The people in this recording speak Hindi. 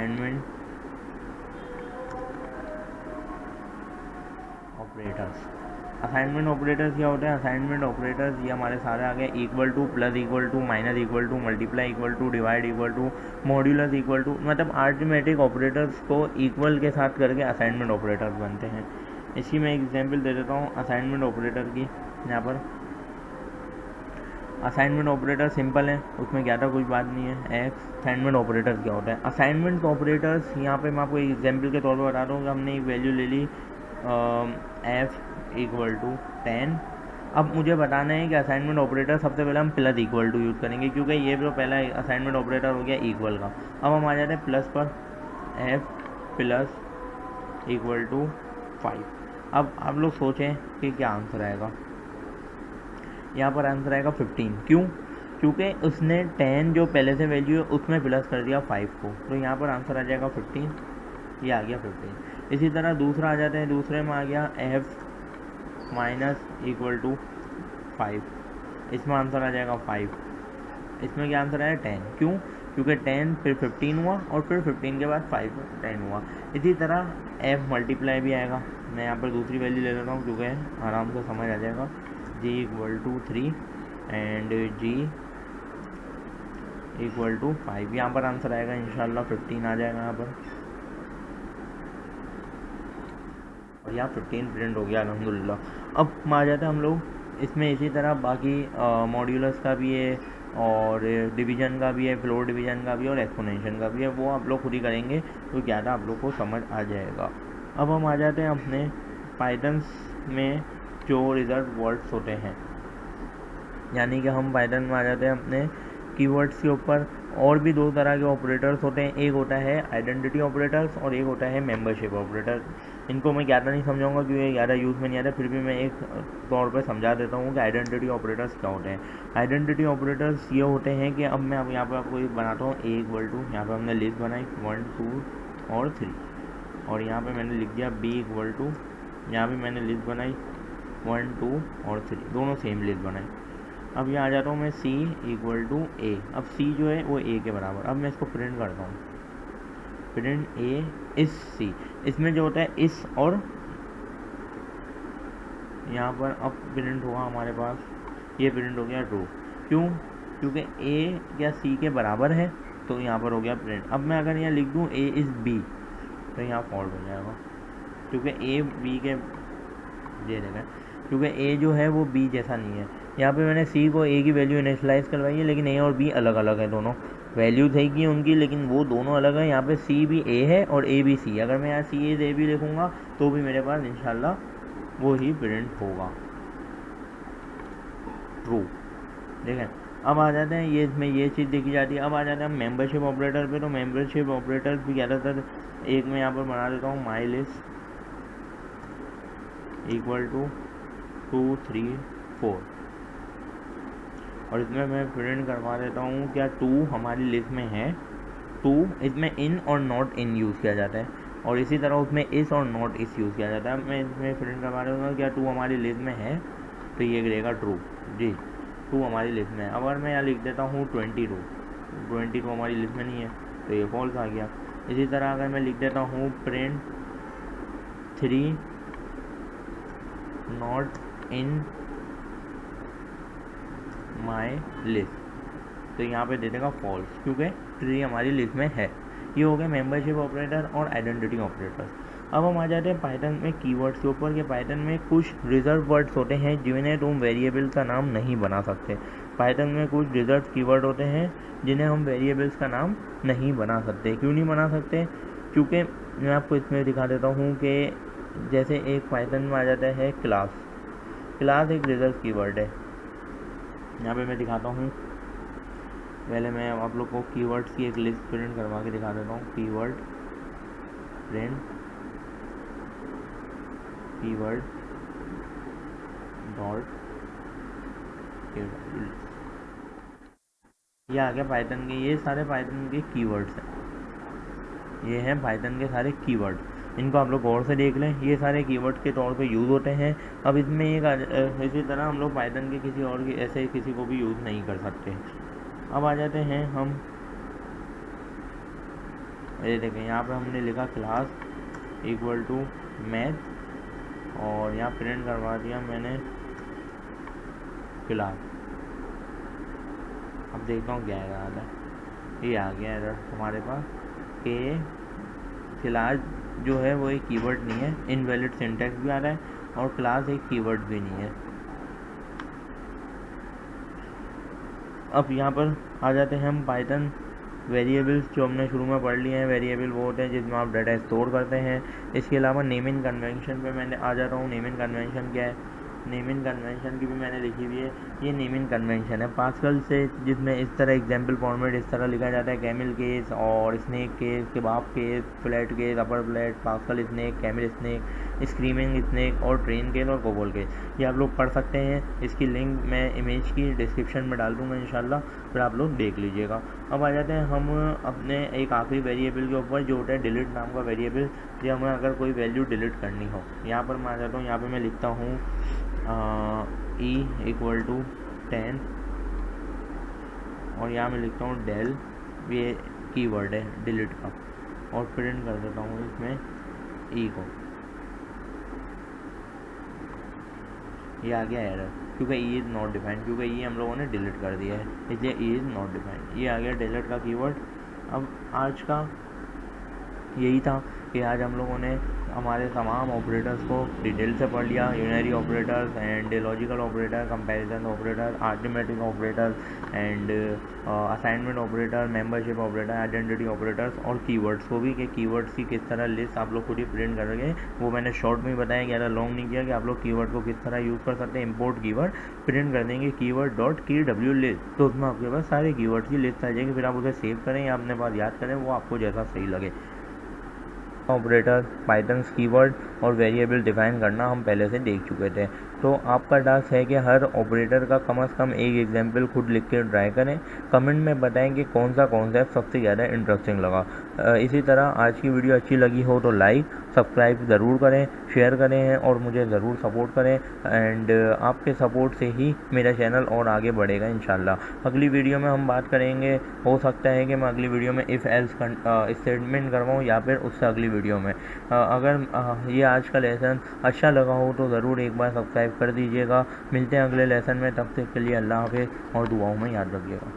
Assignment operators. असाइनमेंट ऑपरेटर्स क्या होते हैं? असाइनमेंट ऑपरेटर्स ये हमारे सारे आ गए, equal to, plus equal to, minus equal to, multiply equal to, divide equal to, modulus equal to, मतलब अरिथमेटिक ऑपरेटर्स को इक्वल के साथ करके असाइनमेंट ऑपरेटर्स बनते हैं। इसकी मैं एग्जांपल दे देता हूँ असाइनमेंट ऑपरेटर की। यहाँ पर असाइनमेंट ऑपरेटर सिंपल है, उसमें ज़्यादा कुछ बात नहीं है। असाइनमेंट ऑपरेटर क्या होता है? असाइनमेंट ऑपरेटर्स यहाँ पे मैं आपको एग्जांपल के तौर पर बता दूँ कि हमने एक वैल्यू ले ली f इक्वल टू 10। अब मुझे बताना है कि असाइनमेंट ऑपरेटर सबसे पहले हम प्लस इक्वल टू यूज़ करेंगे, क्योंकि ये जो पहला असाइनमेंट ऑपरेटर हो गया इक्वल का। अब हम आ जाते हैं प्लस पर, f प्लस इक्वल टू 5। अब आप लोग सोचें कि क्या आंसर आएगा। यहाँ पर आंसर आएगा 15। क्यों? क्योंकि उसने 10 जो पहले से वैल्यू है उसमें प्लस कर दिया 5 को, तो यहाँ पर आंसर आ जाएगा 15। ये आ गया 15। इसी तरह दूसरा आ जाते हैं, दूसरे में आ गया f माइनस इक्वल टू 5, इसमें आंसर आ जाएगा 5। इसमें क्या आंसर आया? 10। क्यों? क्योंकि 10 फिर 15 हुआ और फिर 15 के बाद 5 10 हुआ। इसी तरह f मल्टीप्लाई भी आएगा। मैं यहाँ पर दूसरी वैल्यू ले लेता हूँ क्योंकि आराम से समझ आ जाएगा। g equal to 3 and g equal to 5। यहाँ पर आंसर आएगा इंशाल्लाह 15 आ जाएगा यहाँ पर, और यहाँ 15 प्रिंट हो गया अल्हम्दुलिल्लाह। अब आ जाते हैं हम लोग इसमें इसी तरह बाकी मॉड्यूलस का भी है और डिवीज़न का भी है, फ्लोर डिवीज़न का भी है और एक्सपोनेंशियल का भी है। वो आप लोग खुद ही करेंगे तो ज़्यादा आप लोग को समझ आ जाएगा। अब हम आ जाते हैं अपने पाइथन्स में जो रिजर्व वर्ड्स होते हैं, यानी कि हम पाइथन में आ जाते हैं अपने कीवर्ड्स के ऊपर। और भी दो तरह के ऑपरेटर्स होते हैं, एक होता है आइडेंटिटी ऑपरेटर्स और एक होता है मेंबरशिप ऑपरेटर। इनको मैं ज़्यादा नहीं समझाऊंगा क्योंकि ज़्यादा यूज़ में नहीं आता, फिर भी मैं एक तौर पे समझा देता हूँ कि आइडेंटिटी ऑपरेटर्स क्या होते हैं। आइडेंटिटी ऑपरेटर्स ये होते हैं कि अब मैं यहाँ पर आपको एक बनाता हूँ, ए इक्वल टू, यहाँ पर हमने लिस्ट बनाई 1 2 और 3, और यहाँ पर मैंने लिख दिया बी इक्वल टू, यहाँ भी मैंने लिस्ट बनाई 1 2 और 3, दोनों सेम लिस्ट बनाई। अब यहाँ आ जाता हूँ मैं c इक्वल टू ए। अब c जो है वो a के बराबर। अब मैं इसको प्रिंट करता हूँ, प्रिंट a इस c। इसमें जो होता है इस, और यहाँ पर अब प्रिंट हुआ हमारे पास, ये प्रिंट हो गया ट्रू। क्यों? क्योंकि a या c के बराबर है, तो यहाँ पर हो गया प्रिंट। अब मैं अगर यहाँ लिख दूँ a इज़ b, तो यहाँ फॉल्ट हो जाएगा, क्योंकि a b के दे देगा, क्योंकि a जो है वो b जैसा नहीं है। यहाँ पे मैंने c को a की वैल्यू इनिशियलाइज़ करवाई है, लेकिन a और b अलग अलग है, दोनों वैल्यू सही की उनकी, लेकिन वो दोनों अलग है। यहाँ पे c भी a है और a भी c। अगर मैं यहाँ c इज a भी लिखूँगा तो भी मेरे पास इंशाल्लाह वो ही प्रिंट होगा, ट्रू। देखें, अब आ जाते हैं ये, इसमें ये चीज़ देखी जाती है। अब आ जाते हैं हम मेंबरशिप ऑपरेटर पे। तो मेंबरशिप ऑपरेटर भी ज़्यादातर, एक मैं यहाँ पर बना देता हूँ माई लिस्ट इक्वल टू 2 3 4, और इसमें मैं प्रिंट करवा देता हूँ क्या 2 हमारी लिस्ट में है। 2 इसमें इन और नॉट इन यूज़ किया जाता है, और इसी तरह उसमें इस और नॉट इस यूज़ किया जाता है। मैं इसमें प्रिंट करवा देता हूँ क्या 2 हमारी लिस्ट में है, तो ये रहेगा ट्रू जी, 2 हमारी लिस्ट में है। अगर मैं यहाँ लिख देता हूँ 22 हमारी लिस्ट में नहीं है, तो ये फॉल्स आ गया। इसी तरह अगर मैं लिख देता हूँ print 3 not in my list, तो यहाँ पे दे देगा फॉल्स, क्योंकि 3 हमारी लिस्ट में है। ये हो गया मेंबरशिप ऑपरेटर और आइडेंटिटी ऑपरेटर। अब हम आ जाते हैं पाइथन में कीवर्ड्स के ऊपर। कि पाइथन में कुछ रिजर्व वर्ड्स होते हैं जिन्हें तुम वेरिएबल का नाम नहीं बना सकते। पाइथन में कुछ रिजर्व कीवर्ड होते हैं जिन्हें हम वेरिएबल्स का नाम नहीं बना सकते। क्यों नहीं बना सकते? क्योंकि मैं आपको इसमें दिखा देता हूँ कि जैसे एक पाइथन में आ जाता है क्लास। क्लास एक रिजर्व कीवर्ड है। यहाँ पे मैं दिखाता हूँ, पहले मैं आप लोग को कीवर्ड्स की एक लिस्ट प्रिंट करवा के दिखा देता हूँ। कीवर्ड प्रिंट कीवर्ड डॉट ये आ गया पाइथन के, ये सारे पाइथन के कीवर्ड्स हैं। ये हैं पाइथन के सारे कीवर्ड, इनको आप लोग गौर से देख लें। ये सारे कीवर्ड्स के तौर पे यूज़ होते हैं। अब इसमें एक इसी तरह हम लोग पाइथन के किसी और के ऐसे किसी को भी यूज़ नहीं कर सकते। अब आ जाते हैं हम ये देखें यहाँ पर हमने लिखा क्लास इक्वल टू मैथ और यहाँ प्रिंट करवा दिया मैंने क्लास। अब देखता हूँ क्या आ रहा है। ये आ गया एरर हमारे पास कि क्लास जो है वो एक कीवर्ड नहीं है, इनवैलिड सिंटैक्स भी आ रहा है और क्लास एक कीवर्ड भी नहीं है। अब यहाँ पर आ जाते हैं हम पाइथन वेरिएबल्स, जो हमने शुरू में पढ़ लिए हैं। वेरिएबल वो होते हैं जिसमें आप डाटा स्टोर करते हैं। इसके अलावा नेमिंग कन्वेंशन पे मैंने आ जाता हूँ। नेमिंग कन्वेंशन क्या है, नेमिंग कन्वेंशन की भी मैंने लिखी हुई है। ये नेमिंग कन्वेंशन है पास्कल से, जिसमें इस तरह एग्जाम्पल फॉर्मेट इस तरह लिखा जाता है, कैमिल केस और snake case, kebab case, flat case, upper flat, Pascal snake, camel snake, screaming snake और ट्रेन केस और कोबोल केस। ये आप लोग पढ़ सकते हैं। इसकी लिंक मैं इमेज की डिस्क्रिप्शन में डाल दूँगा इंशाल्लाह, फिर आप लोग देख लीजिएगा। अब आ जाते हैं हम अपने एक आखिरी वेरिएबल के ऊपर, जो होता है डिलीट नाम का वेरिएबल। जो हमें अगर कोई वैल्यू डिलीट करनी हो, यहाँ पर मैं आ जाता हूँ। यहाँ पर मैं लिखता हूँ ई इक्वल टू 10 और यहाँ मैं लिखता हूँ डेल, ये कीवर्ड है डिलीट का, और प्रिंट कर देता हूँ इसमें ई को। ये आ गया एरर क्योंकि ई इज़ नॉट डिफाइंड, क्योंकि ये हम लोगों ने डिलीट कर दिया है, इसलिए ई इज़ नॉट डिफाइंड। ये आ गया डिलीट का कीवर्ड। अब आज का यही था कि आज हम लोगों ने हमारे तमाम ऑपरेटर्स को डिटेल से पढ़ लिया। Unary operators and logical operator, comparison operator, arithmetic operator and assignment operator, membership operator, identity operators और कीवर्ड्स को भी, कि कीवर्ड्स की किस तरह लिस्ट आप लोग खुद ही प्रिंट करोगे, वो मैंने शॉर्ट में बताया, ज़्यादा लॉन्ग नहीं किया, कि आप लोग कीवर्ड को किस तरह यूज़ कर सकते हैं। इंपोर्ट कीवर्ड प्रिंट कर देंगे कीवर्ड डॉट की डब्ल्यू लिस्ट, तो उसमें आपके पास सारे कीवर्ड्स की लिस्ट आ जाएगी। फिर आप उसे सेव करें या अपने पास याद करें, वो आपको जैसा सही लगे। ऑपरेटर, पाइथन कीवर्ड और वेरिएबल डिफाइन करना हम पहले से देख चुके थे। तो आपका टास्क है कि हर ऑपरेटर का कम से कम एक एग्जाम्पल खुद लिख के ट्राई करें। कमेंट में बताएं कि कौन सा कॉन्सेप्ट सबसे ज़्यादा इंटरेस्टिंग लगा। इसी तरह आज की वीडियो अच्छी लगी हो तो लाइक सब्सक्राइब ज़रूर करें, शेयर करें और मुझे ज़रूर सपोर्ट करें। एंड आपके सपोर्ट से ही मेरा चैनल और आगे बढ़ेगा इंशाल्लाह। अगली वीडियो में हम बात करेंगे, हो सकता है कि मैं अगली वीडियो में इफ़ एल्स स्टेटमेंट करवाऊँ या फिर उससे अगली वीडियो में। अगर ये आज का लेसन अच्छा लगा हो तो ज़रूर एक बार सब्सक्राइब कर दीजिएगा। मिलते हैं अगले लेसन में, तब तक के लिए अल्लाह हाफ़िज़ और दुआओं में याद रखिएगा।